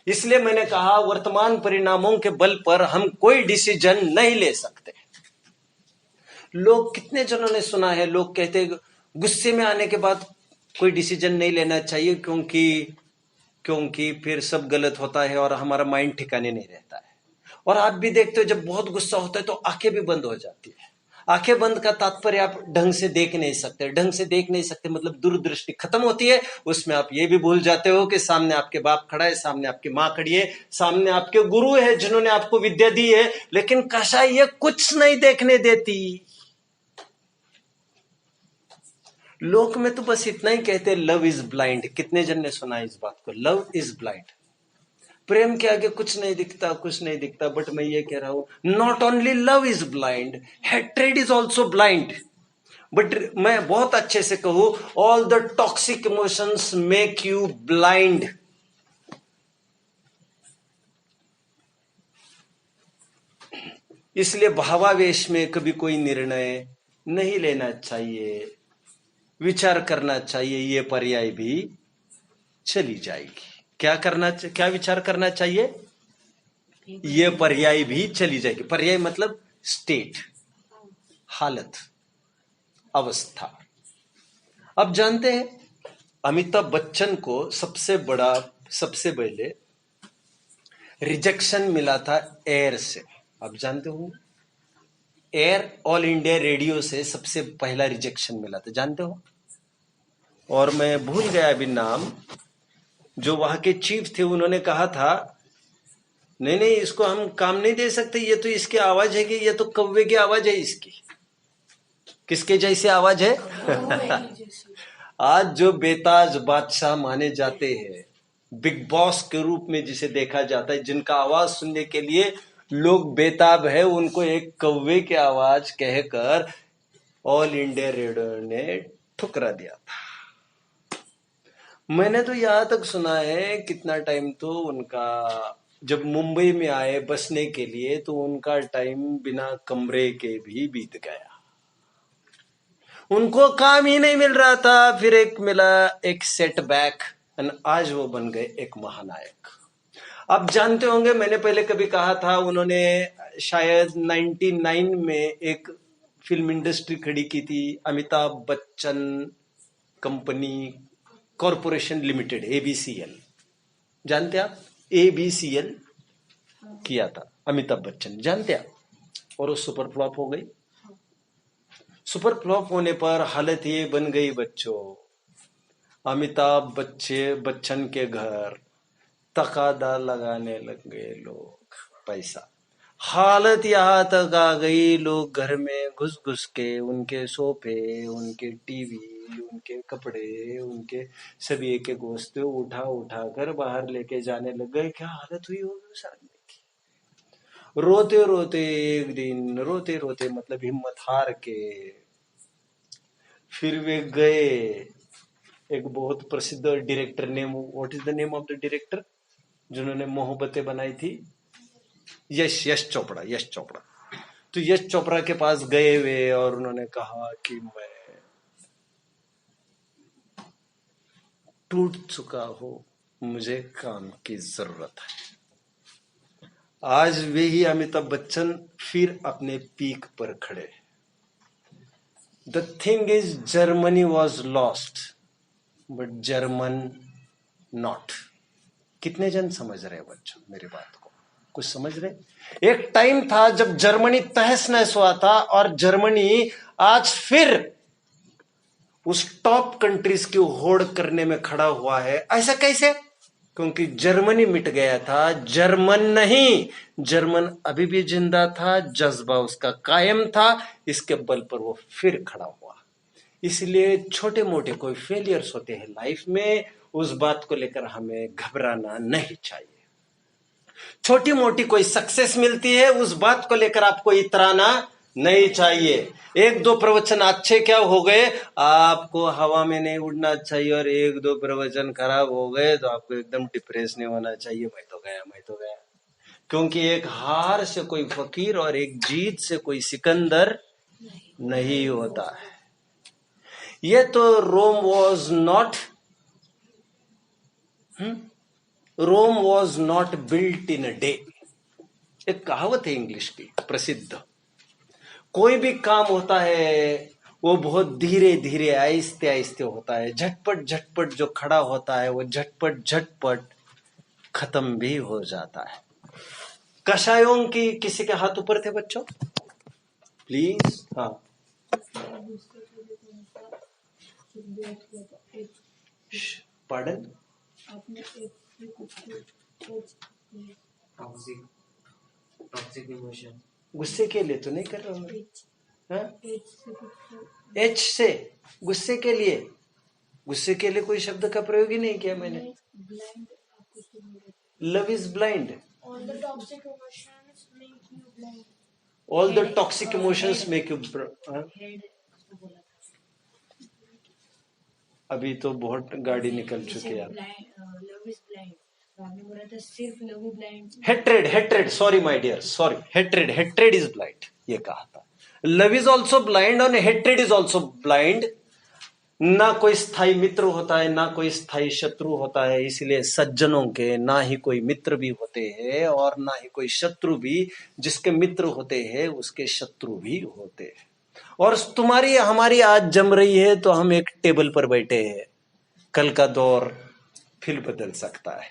इसलिए मैंने कहा वर्तमान परिणामों के बल पर हम कोई डिसीजन नहीं ले सकते। लोग, कितने जनों ने सुना है, लोग कहते गुस्से में आने के बाद कोई डिसीजन नहीं लेना चाहिए क्योंकि फिर सब गलत होता है और हमारा माइंड ठिकाने नहीं रहता है। और आप भी देखते हो जब बहुत गुस्सा होता है तो आंखें भी बंद हो जाती है। आंखें बंद का तात्पर्य आप ढंग से देख नहीं सकते। ढंग से देख नहीं सकते मतलब दूरदृष्टि खत्म होती है। उसमें आप ये भी भूल जाते हो कि सामने आपके बाप खड़ा है, सामने आपकी माँ खड़ी है, सामने आपके गुरु है जिन्होंने आपको विद्या दी है, लेकिन कषाय ये कुछ नहीं देखने देती। लोक में तो बस इतना ही कहते, लव इज ब्लाइंड। कितने जन ने सुना इस बात को? लव इज ब्लाइंड, प्रेम के आगे कुछ नहीं दिखता, कुछ नहीं दिखता। बट मैं ये कह रहा हूं, not only love is blind, hatred is also blind. But मैं बहुत अच्छे से कहूं, all the toxic emotions make you blind. इसलिए भावावेश में कभी कोई निर्णय नहीं लेना चाहिए, विचार करना चाहिए, ये पर्याय भी चली जाएगी। क्या विचार करना चाहिए? ये पर्याय भी चली जाएगी। पर्याय मतलब स्टेट, हालत, अवस्था। अब जानते हैं अमिताभ बच्चन को सबसे पहले रिजेक्शन मिला था एयर से। आप जानते हो, एयर ऑल इंडिया रेडियो से सबसे पहला रिजेक्शन मिला था, जानते हो? और मैं भूल गया अभी नाम, जो वहां के चीफ थे, उन्होंने कहा था नहीं इसको हम काम नहीं दे सकते, ये तो इसकी आवाज है कि ये तो कौवे की आवाज है इसकी। किसके जैसी आवाज है? आज जो बेताज बादशाह माने जाते हैं, बिग बॉस के रूप में जिसे देखा जाता है, जिनका आवाज सुनने के लिए लोग बेताब है, उनको एक कौवे की आवाज कहकर ऑल इंडिया रेडियो ने ठुकरा दिया था। मैंने तो यहां तक सुना है, कितना टाइम तो उनका, जब मुंबई में आए बसने के लिए, तो उनका टाइम बिना कमरे के भी बीत गया। उनको काम ही नहीं मिल रहा था, फिर एक मिला एक सेटबैक, आज वो बन गए एक महानायक। आप जानते होंगे, मैंने पहले कभी कहा था, उन्होंने शायद 99 में एक फिल्म इंडस्ट्री खड़ी की थी, Amitabh Bachchan company corporation limited, ABCL। जानते आप? ABCL किया था अमिताभ बच्चन, जानते आप? और वो सुपर फ्लॉप हो गई। सुपर फ्लॉप होने पर हालत ये बन गई बच्चों, अमिताभ बच्चन के घर तकादा लगाने लग गए लोग, पैसा। हालत यहां तक आ गई, लोग घर में घुस घुस के उनके सोफे, उनके टीवी, उनके कपड़े, उनके सभी एक एक वस्तु उठा कर बाहर लेके जाने लग गए। क्या हालत हुई होगी उस आदमी की? रोते रोते एक दिन, रोते रोते मतलब हिम्मत हार के, फिर वे गए एक बहुत प्रसिद्ध director, what is the name of the director जिन्होंने मोहब्बतें बनाई थी? यश चोपड़ा। तो यश चोपड़ा के पास गए वे और उन्होंने कहा कि मैं टूट चुका हूं, मुझे काम की जरूरत है। आज वे ही अमिताभ बच्चन फिर अपने पीक पर खड़े। The thing is, Germany was lost, but German not. कितने जन समझ रहे हैं बच्चों मेरी बात को? कुछ समझ रहे? एक टाइम था जब जर्मनी तहस नहस हुआ था और जर्मनी आज फिर उस टॉप कंट्रीज की होड़ करने में खड़ा हुआ है। ऐसा कैसे? क्योंकि जर्मनी मिट गया था, जर्मन नहीं, जर्मन अभी भी जिंदा था, जज्बा उसका कायम था, इसके बल पर वो फिर खड़ा हुआ। इसलिए छोटे मोटे कोई फेलियर्स होते हैं लाइफ में, उस बात को लेकर हमें घबराना नहीं चाहिए। छोटी मोटी कोई सक्सेस मिलती है, उस बात को लेकर आपको इतराना नहीं चाहिए। एक दो प्रवचन अच्छे क्या हो गए, आपको हवा में नहीं उड़ना चाहिए, और एक दो प्रवचन खराब हो गए तो आपको एकदम डिप्रेस नहीं होना चाहिए, मैं तो गया। क्योंकि एक हार से कोई फकीर और एक जीत से कोई सिकंदर नहीं होता है। ये तो Rome was not built in a day. एक कहावत है इंग्लिश की प्रसिद्ध। कोई भी काम होता है वो बहुत धीरे धीरे आहिस्ते आहिस्ते होता है। झटपट झटपट जो खड़ा होता है वो झटपट झटपट खत्म भी हो जाता है। कषायों की किसी के हाथ ऊपर थे बच्चों? प्लीज। हाँ, पार्डन?
Toxic emotion.
गुस्से के लिए तो नहीं कर रहा हूँ। एच से गुस्से के लिए कोई शब्द का प्रयोग ही नहीं किया मैंने। Love is blind.
All the toxic emotions make you blind.
All the toxic emotions make you अभी तो बहुत गाड़ी निकल चुके हैं।
Love is blind. तो आपने बोला था सिर्फ love is blind.
Hatred, sorry my dear, sorry, hatred is blind, ये कहा था। लव इज ऑल्सो ब्लाइंड और हेट्रेड इज ऑल्सो ब्लाइंड। ना कोई स्थायी मित्र होता है, ना कोई स्थायी शत्रु होता है। इसलिए सज्जनों के ना ही कोई मित्र भी होते हैं और ना ही कोई शत्रु भी। जिसके मित्र होते हैं उसके शत्रु भी होते हैं। और तुम्हारी हमारी आज जम रही है तो हम एक टेबल पर बैठे हैं, कल का दौर फिर बदल सकता है।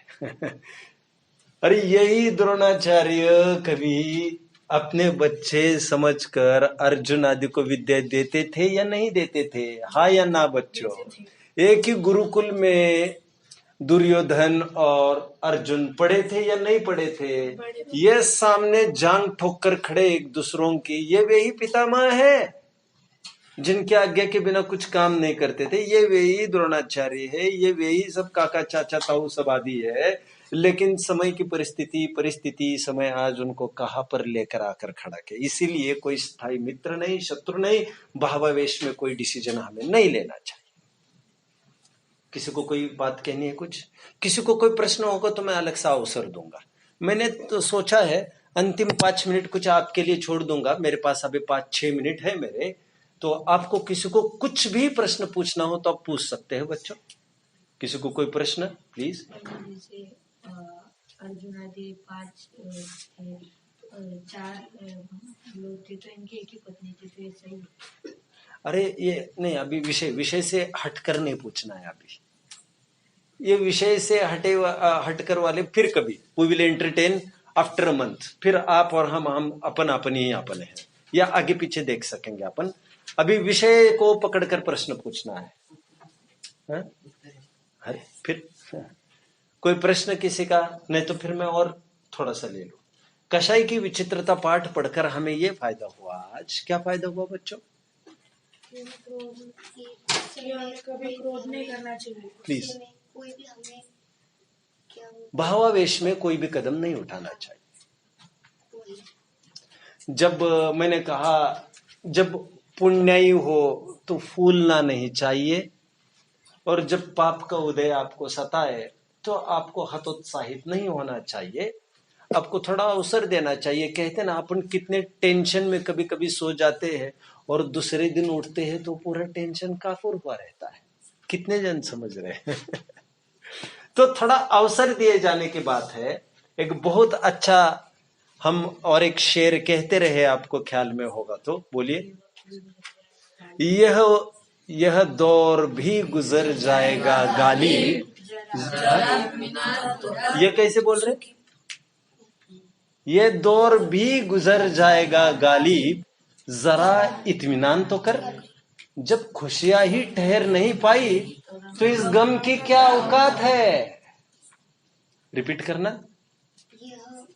अरे यही द्रोणाचार्य कभी अपने बच्चे समझकर अर्जुन आदि को विद्या देते थे या नहीं देते थे? हाँ या ना बच्चों? एक ही गुरुकुल में दुर्योधन और अर्जुन पढ़े थे या नहीं पढ़े थे? ये सामने जांग ठोक कर खड़े एक दूसरों की, ये वे ही पितामह है जिनके आज्ञा के बिना कुछ काम नहीं करते थे। ये वे ही द्रोणाचार्य है, ये वे ही सब काका चाचा ताऊ सब आदि है। लेकिन समय की परिस्थिति समय आज उनको कहां पर लेकर आकर खड़ा किया। इसीलिए कोई स्थायी मित्र नहीं, शत्रु नहीं, भावावेश में कोई डिसीजन हमें नहीं लेना चाहिए। किसी को कोई बात कहनी है, कुछ किसी को कोई प्रश्न होगा तो मैं अलग सा अवसर दूंगा। मैंने तो सोचा है अंतिम 5 मिनट कुछ आपके लिए छोड़ दूंगा। मेरे पास अभी 5-6 मिनट है मेरे, तो आपको किसी को कुछ भी प्रश्न पूछना हो तो आप पूछ सकते हैं बच्चों। किसी को कोई प्रश्न प्लीज।
अर्जुन आदि 4 लोग थे तो इनकी एक ही पत्नी थी, तो ये सही?
अरे ये नहीं, अभी विषय से हटकर नहीं पूछना है। अभी ये विषय से हटकर वाले फिर कभी we will entertain after a month. फिर आप और हम अपन ही अपन है, या आगे पीछे देख सकेंगे अपन। अभी विषय को पकड़कर प्रश्न पूछना है। अरे फिर कोई प्रश्न किसी का नहीं तो फिर मैं और थोड़ा सा ले लूं। कषाय की विचित्रता पाठ पढ़कर हमें ये फायदा हुआ। आज क्या फायदा हुआ बच्चों?
कभी क्रोध नहीं करना चाहिए।
प्लीज।
कोई भी हमें क्या
भावावेश में कोई भी कदम नहीं उठाना चाहिए। जब मैंने कहा जब पुण्याई हो तो फूलना नहीं चाहिए, और जब पाप का उदय आपको सताए तो आपको हतोत्साहित नहीं होना चाहिए। आपको थोड़ा अवसर देना चाहिए। कहते ना अपन कितने टेंशन में कभी कभी सो जाते हैं और दूसरे दिन उठते हैं तो पूरा टेंशन काफूर हुआ रहता है। कितने जन समझ रहे हैं? तो थोड़ा अवसर दिए जाने की बात है। एक बहुत अच्छा हम और एक शेर कहते रहे, आपको ख्याल में होगा तो बोलिए। यह दौर भी गुजर जाएगा गाली, ये कैसे बोल रहे? ये दौर भी गुजर जाएगा गालिब, जरा इत्मीनान तो कर। जब खुशियां ही ठहर नहीं पाई तो इस गम की क्या औकात है। रिपीट करना।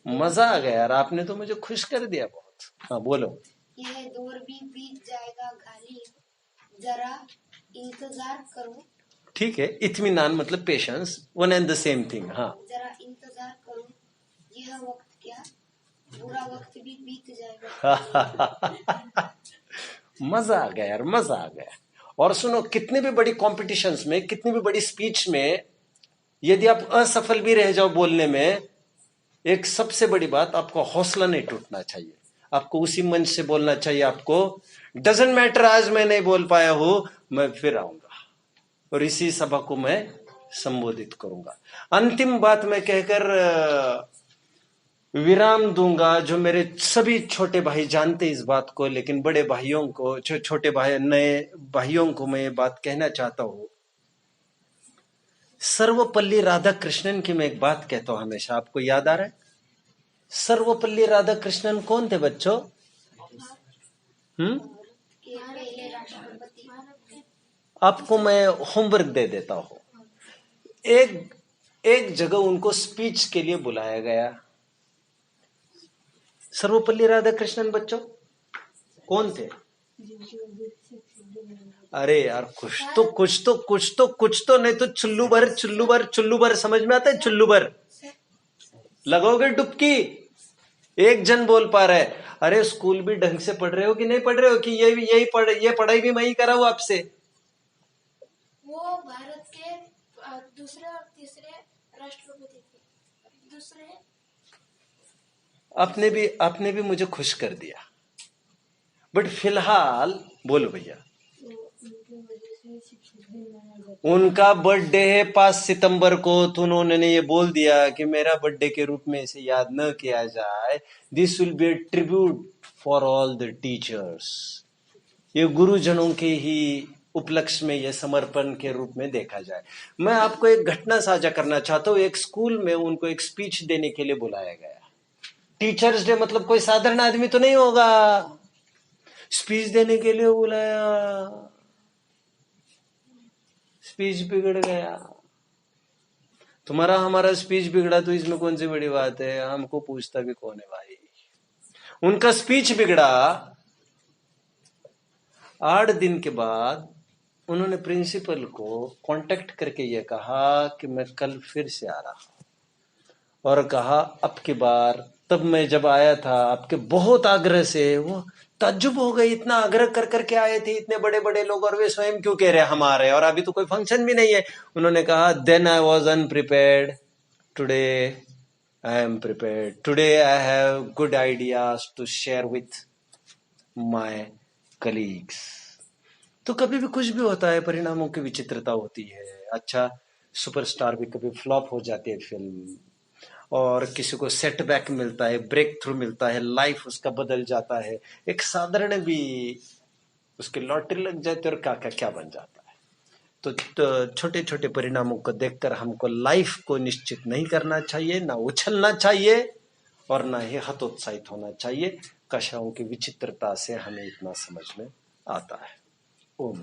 मजा आ गया यार, आपने तो मुझे खुश कर दिया बहुत। हाँ बोलो।
यह दौर भी बीत जाएगा गालिब, जरा इंतजार करो।
ठीक है, इत्मीनान मतलब patience, one and the same thing. हाँ,
जरा इंतजार करो, यह वक्त क्या, बुरा वक्त भी बीत जाएगा।
मजा आ गया यार, मजा आ गया। और सुनो, कितनी भी बड़ी कॉम्पिटिशन्स में, कितनी भी बड़ी स्पीच में यदि आप असफल भी रह जाओ बोलने में, एक सबसे बड़ी बात, आपको हौसला नहीं टूटना चाहिए। आपको उसी मंच से बोलना चाहिए। आपको डजंट मैटर आज मैं नहीं बोल पाया हूं, मैं फिर आऊंगा और इसी सभा को मैं संबोधित करूंगा। अंतिम बात मैं कहकर विराम दूंगा। जो मेरे सभी छोटे भाई जानते इस बात को, लेकिन बड़े भाइयों को, छोटे भाई, नए भाइयों को मैं ये बात कहना चाहता हूं। सर्वपल्ली राधाकृष्णन की मैं एक बात कहता हूं हमेशा, आपको याद आ रहा है? सर्वपल्ली राधाकृष्णन कौन थे बच्चों?
पहले राष्ट्रपति।
आपको मैं होमवर्क दे देता हूं। एक जगह उनको स्पीच के लिए बुलाया गया। सर्वपल्ली राधाकृष्णन बच्चों कौन थे? अरे यार, कुछ तो नहीं तो चुल्लू भर समझ में आता है? चुल्लू भर लगाओगे डुबकी। एक जन बोल पा रहा है। अरे स्कूल भी ढंग से पढ़ रहे हो कि नहीं पढ़ रहे हो, कि ये पढ़ाई भी मैं ही कराऊं आपसे?
वो भारत के दूसरे और तीसरे राष्ट्रपति थे। दूसरे
आपने भी मुझे खुश कर दिया। बट फिलहाल बोलो भैया। उनका बर्थडे है 5 सितंबर को, तो उन्होंने ये बोल दिया कि मेरा बर्थडे के रूप में इसे याद न किया जाए। This will be A tribute for all the teachers. ये गुरुजनों के ही उपलक्ष्य में ये समर्पण के रूप में देखा जाए। मैं आपको एक घटना साझा करना चाहता हूँ। एक स्कूल में उनको एक स्पीच देने के लिए बुलाया गया। टीचर्स डे मतलब कोई साधारण आदमी तो नहीं होगा, स्पीच देने के लिए बुलाया। स्पीच बिगड़ गया। तुम्हारा हमारा स्पीच बिगड़ा तो इसमें कौन सी बड़ी बात है? हमको पूछता भी कौन है भाई। उनका स्पीच बिगड़ा। 8 दिन के बाद उन्होंने प्रिंसिपल को कांटेक्ट करके ये कहा कि मैं कल फिर से आ रहा हूं, और कहा अब की बार, तब मैं जब आया था आपके बहुत आग्रह से, वो ताज्जुब हो गई, इतना आग्रह कर करके आए थे इतने बड़े बड़े लोग, और वे स्वयं क्यों कह रहे हैं हमारे, और अभी तो कोई फंक्शन भी नहीं है। उन्होंने कहा then I was unprepared, today I am prepared, today I have good ideas to share with my colleagues. तो कभी भी कुछ भी होता है, परिणामों की विचित्रता होती है। अच्छा, सुपरस्टार भी कभी फ्लॉप हो जाती है फिल्म, और किसी को सेटबैक मिलता है, ब्रेक थ्रू मिलता है, लाइफ उसका बदल जाता है। एक साधारण भी उसकी लॉटरी लग जाती है और क्या बन जाता है। तो छोटे छोटे परिणामों को देखकर हमको लाइफ को निश्चित नहीं करना चाहिए, ना उछलना चाहिए और ना ही हतोत्साहित होना चाहिए। कक्षाओं की विचित्रता से हमें इतना समझ में आता है। ओम।